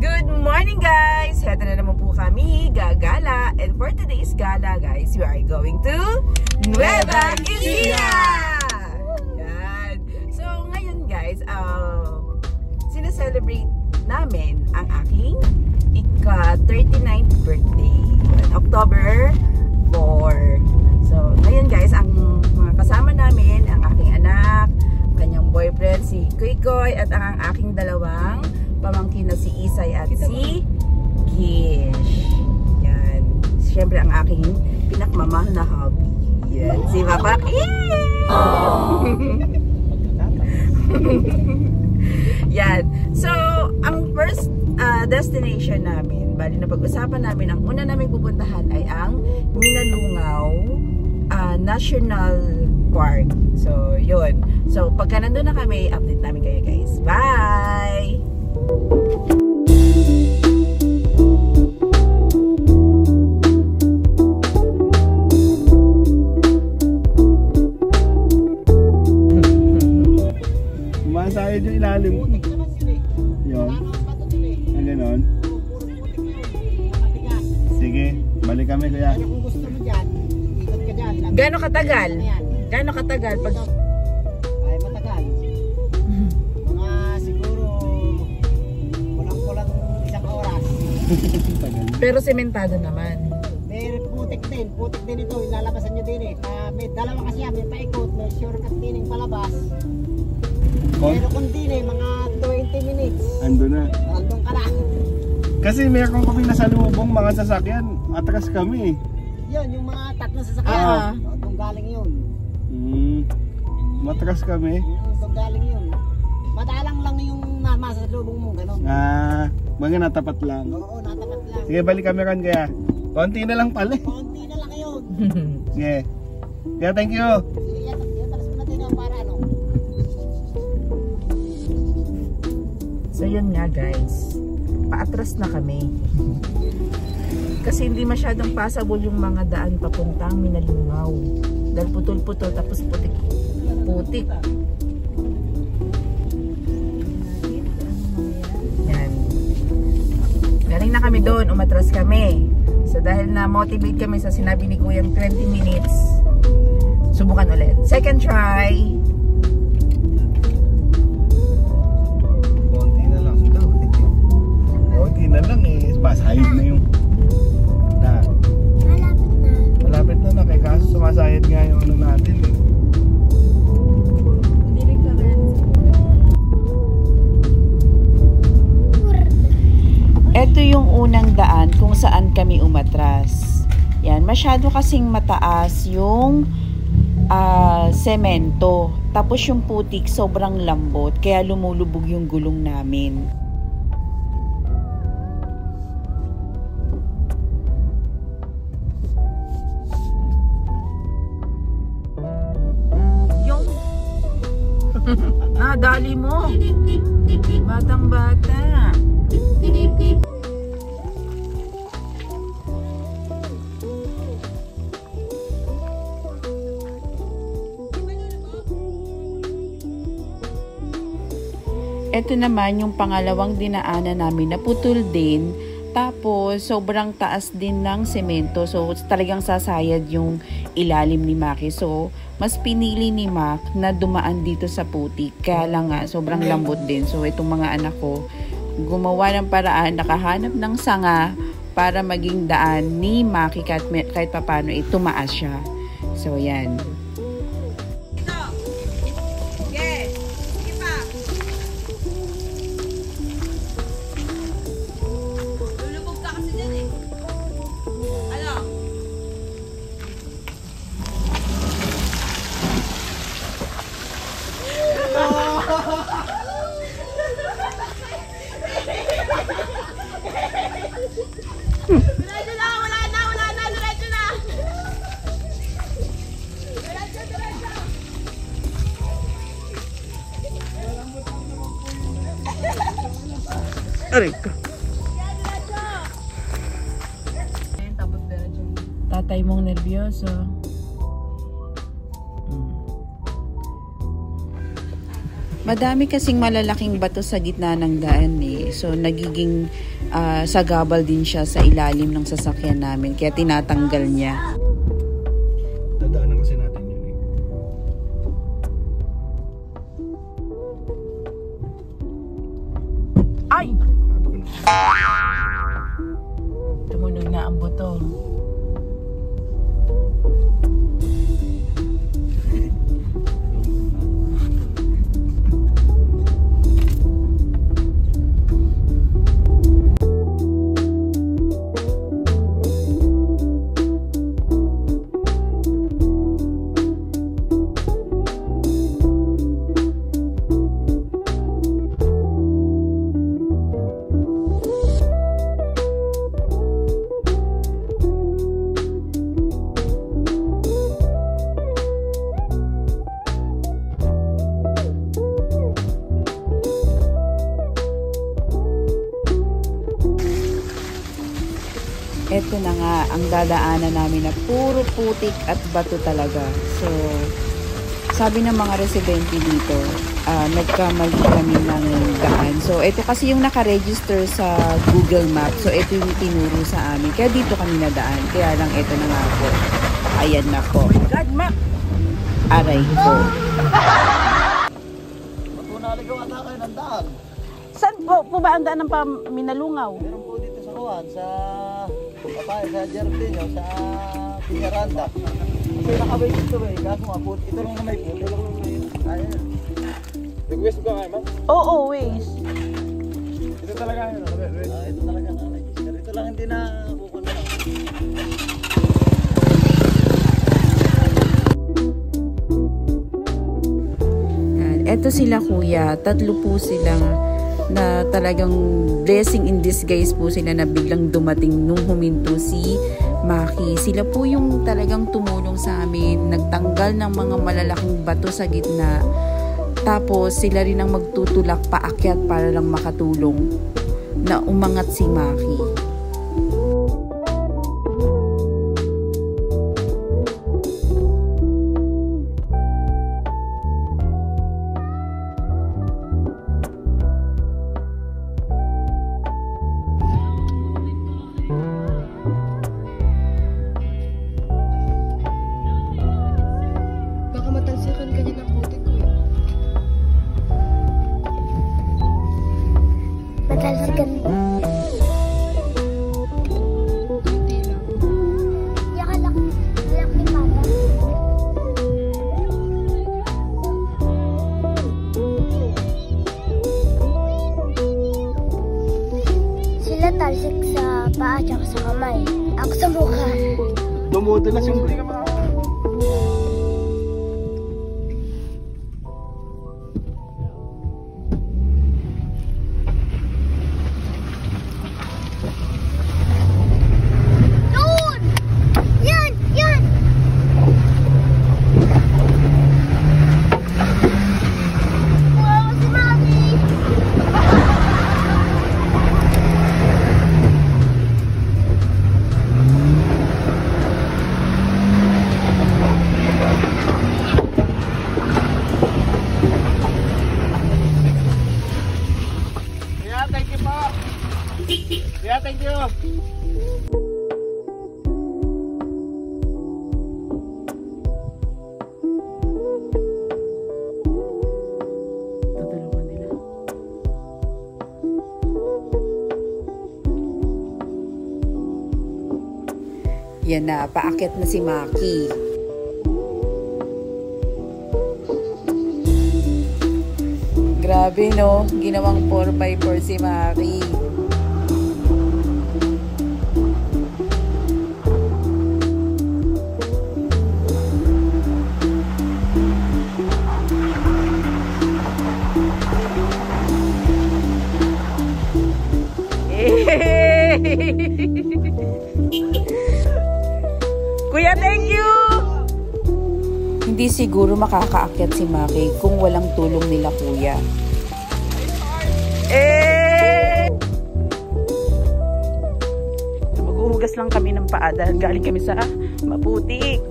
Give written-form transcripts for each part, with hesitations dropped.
Good morning guys! Heto na naman po kami, gagala. And for today's gala guys, we are going to Nueva Ecija! Yan. So ngayon guys, sineselebrate namin ang aking ika-39th birthday. October 4. So ngayon guys, ang mga kasama namin, ang aking anak, kanyang boyfriend si Kuy at ang aking dalawang pamangkin na si Isay at si Gish. Yan. Siyempre ang aking pinakmamahal na hobby. Yan. Si Papa. Yan. So, ang first destination namin, bali na pag-usapan namin, ang una namin pupuntahan ay ang Minalungaw National Park. So, yun. So, pagka nandun na kami, update namin kayo guys. Bye! Masayad yung ilalim. Yun. Ang ganon. Sige, balik kami kuya. Kung gusto mo dyan, ikot ka dyan. Gano'ng katagal? Gano'ng katagal? Pag... Ay, matagal. Mga siguro, kulang-kulang isang oras. Pero sementado naman. May putik din ito, ilalabasan nyo din eh. May dalawa kasi yan, may paikot, may shortcut din yung palabas. Pero kung din eh, mga 20 minutes. Ando na. Andun ka na. Kasi meron kami nasalubong mga sasakyan. Atras kami. Yun, yung mga tatlong sasakyan. Doon galing yun. Matras kami. Doon galing yun. Madalang lang yung masalubong mo, gano'n. Mga natapat lang. Oo, natapat lang. Sige, balik kami ron kaya. Konti na lang pala. Konti na lang yun. Sige. Kaya thank you. Sige, talas mo natin yung para ano. So yun nga guys, paatras na kami. Kasi hindi masyadong passable yung mga daan papuntang Minalungaw. Dahil putol-putol tapos putik-putik. Yan. Galing na kami doon, umatras kami. So dahil na-motivate kami sa sinabi ni Kuyang 20 minutes, subukan ulit. Second try. Na lang eh, masayad na yung malapit na kay kaso sumasayad nga yung ano natin eh. Ito yung unang daan kung saan kami umatras. Yan, masyado kasing mataas yung semento. Tapos yung putik sobrang lambot kaya lumulubog yung gulong namin. Dali mo. Batang bata. Ito naman yung pangalawang dinaanan namin na putol din. Tapos sobrang taas din ng semento. So talagang sasayad yung ilalim ni Maki. So mas pinili ni Mac na dumaan dito sa putik. Kaya lang nga, sobrang lambot din. So, itong mga anak ko, gumawa ng paraan, nakahanap ng sanga para maging daan ni Maki kahit papano, tumaas siya. So, yan. Aray ka. Tatay mong nervyoso. Madami kasing malalaking bato sa gitna ng daan eh. So nagiging sagabal din siya sa ilalim ng sasakyan namin. Kaya tinatanggal niya. Dadaanan kasi natin yun eh. Ay! Tumunog na ang buto. Ito na nga ang dadaanan namin na puro putik at bato talaga. So, sabi ng mga residente dito, nagkamali kami ng daan. So, ito kasi yung nakaregister sa Google Maps. So, ito yung tinuro sa amin. Kaya dito kami nadaan. Kaya lang ito na nga po. Ayan na po. Oh my God, Mac! Aray ko. Matunaligaw ata kayo ng daan. Saan po ba ang daan ng Paminalungaw? Meron po dito sa Juan, sa Jardino, sa Piñaranda. Kasi nakabay dito eh, kaso nga po, ito lang na may puto. Ayan. Request ko kayo, ma'am? Oo, ways. Ito talaga yun. Ito talaga na-register. Ito lang hindi na kukunin. Eto sila kuya, tatlo po silang na talagang blessing in disguise po sila na biglang dumating nung huminto si Maki. Sila po yung talagang tumulong sa amin, nagtanggal ng mga malalaking bato sa gitna. Tapos sila rin ang magtutulak paakyat para lang makatulong na umangat si Maki. Matalsikan ba? Yakalak ni Papa. Sila talsik sa paa at sa kamay. Ako sa mukha. Dumudulas yung huli ka mga. Yeah, thank you. Tutulungan nila. Yan na, paakyat na si Maki. Grabe no, ginawang 4x4 si Maki. Kuya, thank you! Hindi siguro makakaakyat si Maki kung walang tulong nila kuya. Maghuhugas lang kami ng paa dahil galing kami sa maputik.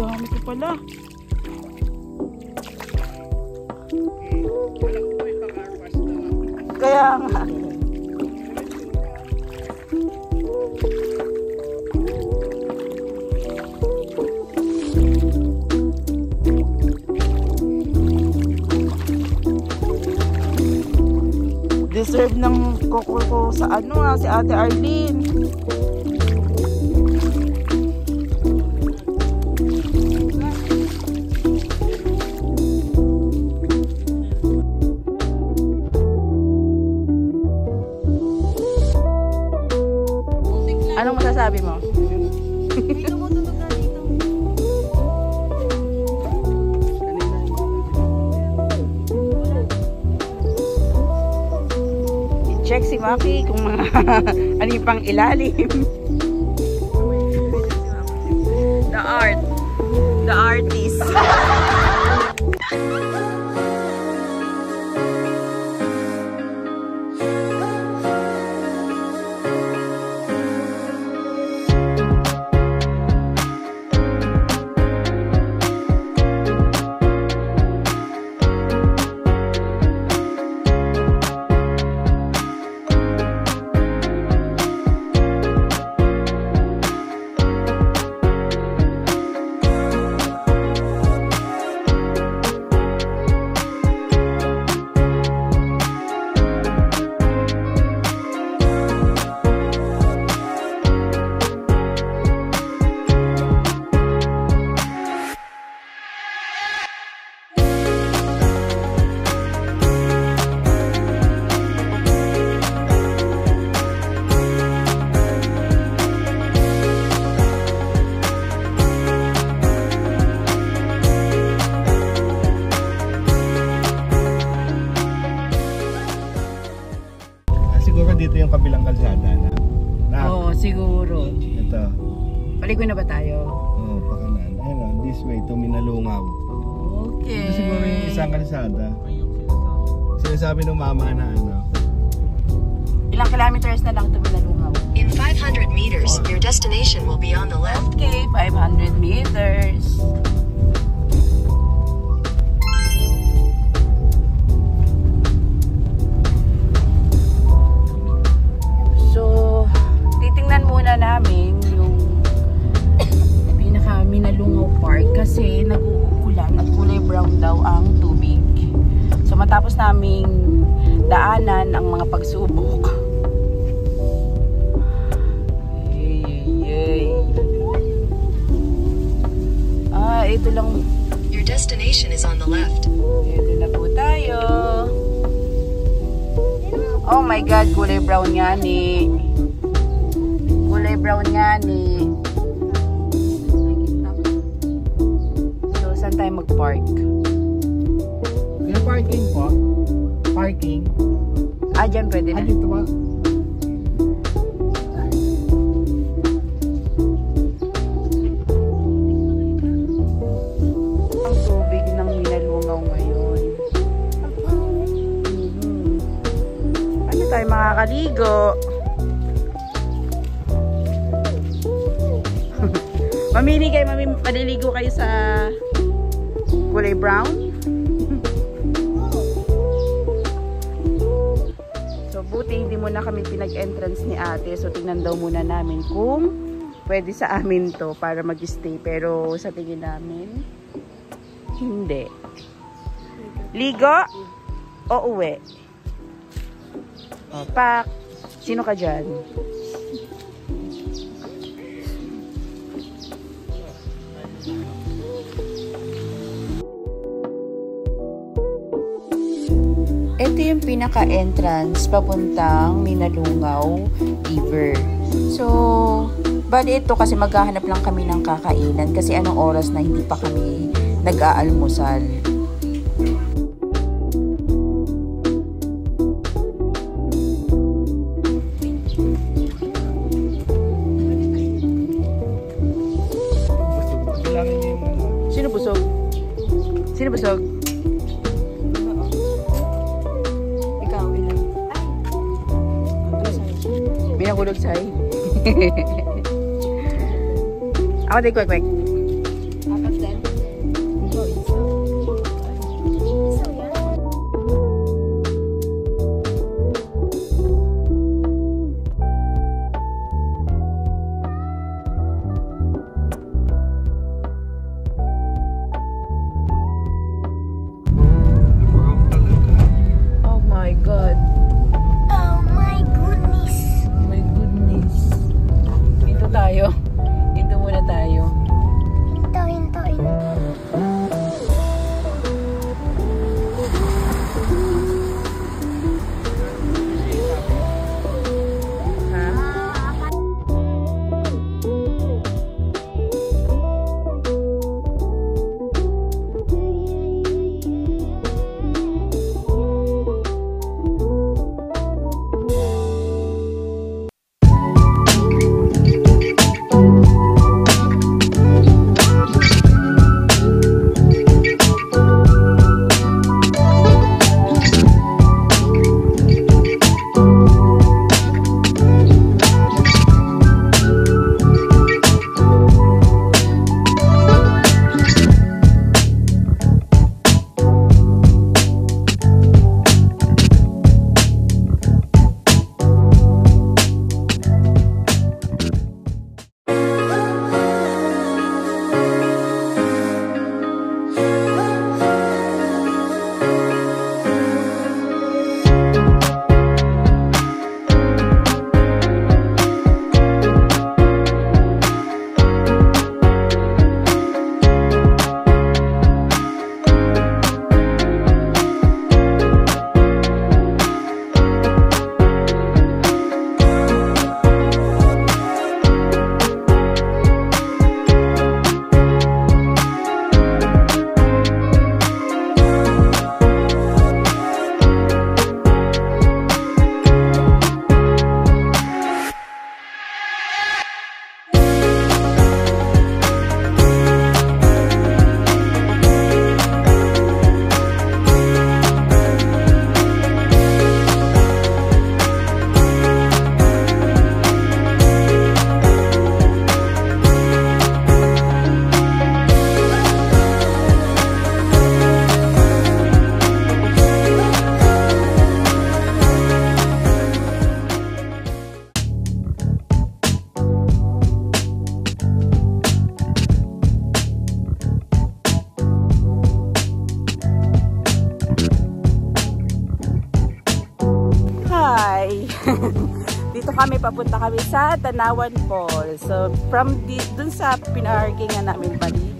dami ko pala. Kaya nga. Deserve ng koko ko sa si Ate Arlene. Anong masasabi mo? May tumutunog na dito. I-check si Maki kung mga ano yung pang ilalim. The artist. Dito yung kabilang kalsada na. Oo, siguro. Ito. Paligoy na ba tayo? Oo, pakanan. Ayun, this way to Minalungaw. Okay. Ito siguro yung isang kalsada. Sinasabi ng mama na Ilang kilometers na lang to Minalungaw? In 500 meters, your destination will be on the left. Okay, 500 meters. Namin yung pinaka Minalungaw Park kasi nag-uulan at kulay brown daw ang tubig. So matapos naming daanan ang mga pagsubok. Ito lang. Your destination is on the left. Ito na po tayo. Oh my God, kulay brown nga ni. Kulay brown nga ni. So, saan tayo mag-park? Yung parking po? Parking? Dyan pwede na. Dito ba? Ang tubig ng Minalungaw ngayon. Ano tayo makakaligo? Mamili kayo, maliligo kayo sa kulay brown. So, buti hindi muna kami pinag-entrance ni ate. So, tingnan daw muna namin kung pwede sa amin to para mag-stay. Pero, sa tingin namin, hindi. Ligo o uwi? O, pak. Sino ka dyan? Ito yung pinaka-entrance papuntang Minalungaw River. So, bali ito kasi maghahanap lang kami ng kakainan kasi anong oras na hindi pa kami nag-aalmusal. Sino busog? Sino busog? Binahulog sa'yo. Ako tayo kwek-kwek. nandito kami, papunta kami sa Tanawan Falls. So, from dun sa pinarkingan namin bali,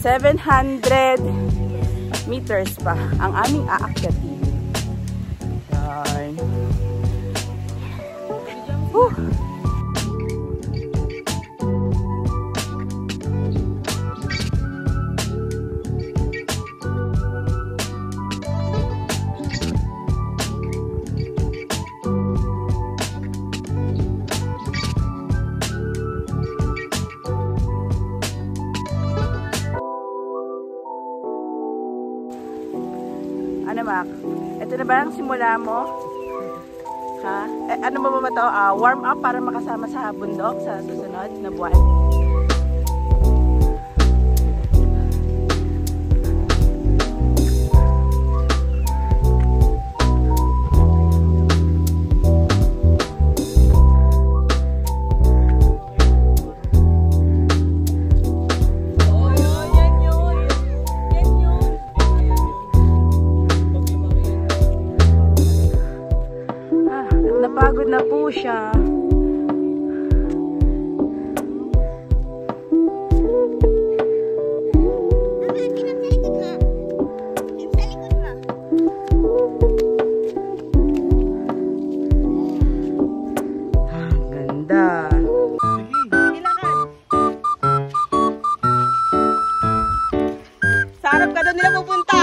700 meters pa ang aming aakyatin. Yan. Ano, Mac? Ito na ba ang simula mo? Ha? Ano ba ito? Warm up para makasama sa bundok sa susunod na buwan? Napagod na po siya. Ganda. Sa harap ka doon nila pupunta.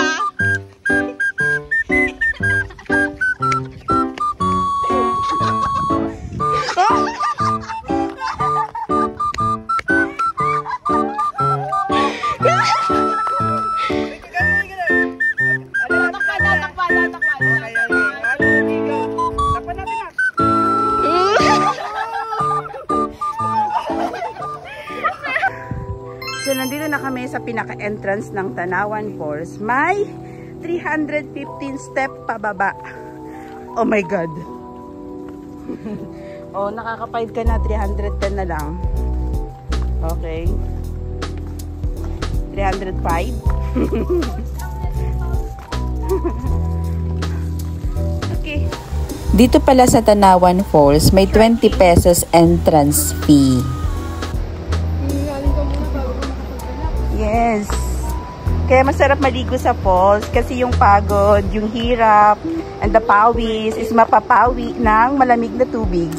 So, nandito na kami sa pinaka-entrance ng Tanawan Falls. May 315 step pababa. Oh my God. Oh, nakakapayad ka na. 310 na lang. Okay. 305. Okay. Dito pala sa Tanawan Falls, may 20 pesos entrance fee. Yes. Kaya masarap maligo sa falls kasi yung pagod, yung hirap, and the pawis is mapapawi ng malamig na tubig.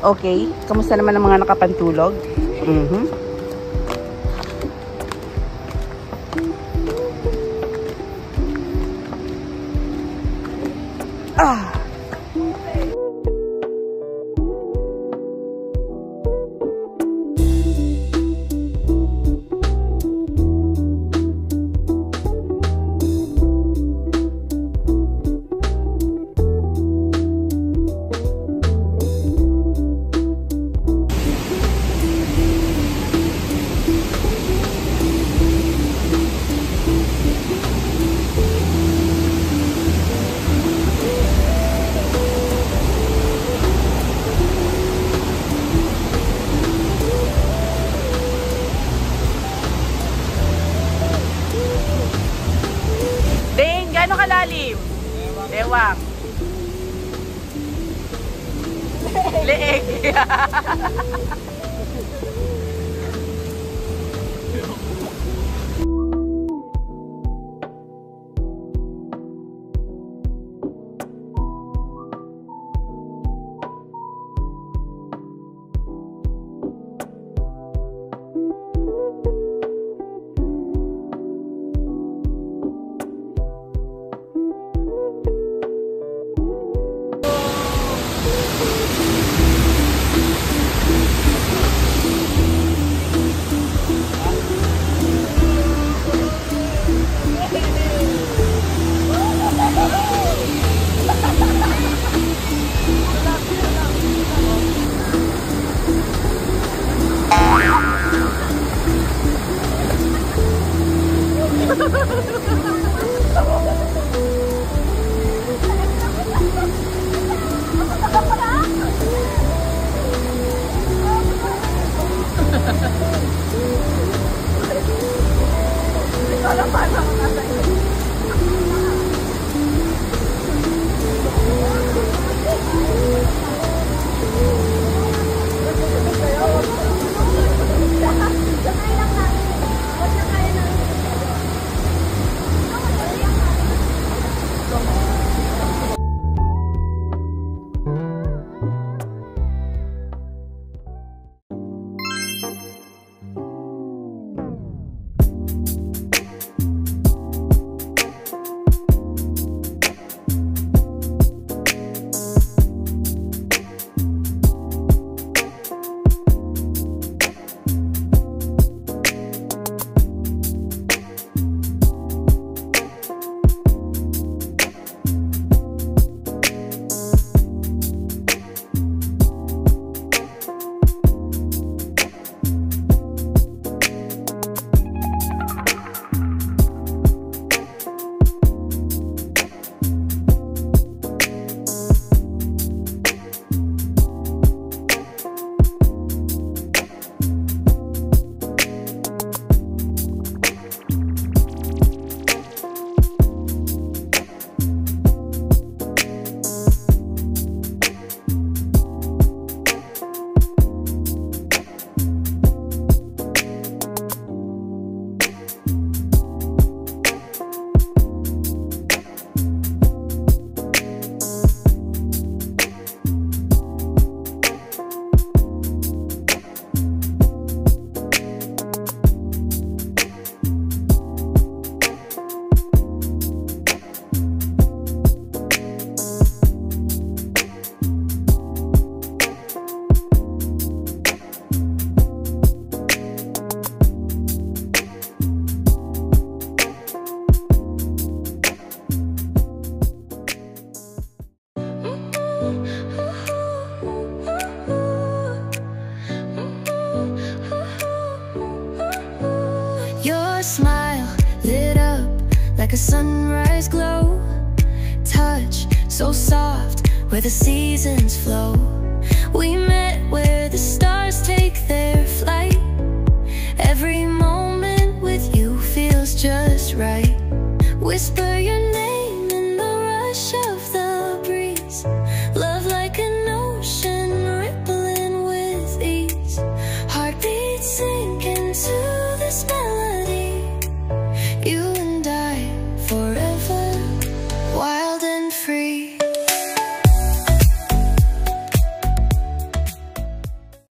Okay. Kamusta naman ang mga nakapantulog? Gaano kalalim? Ewang. Leeg. sunrise glow. Touch so soft where the seasons flow. We met where the stars take their flight. Every moment with you feels just right. Whisper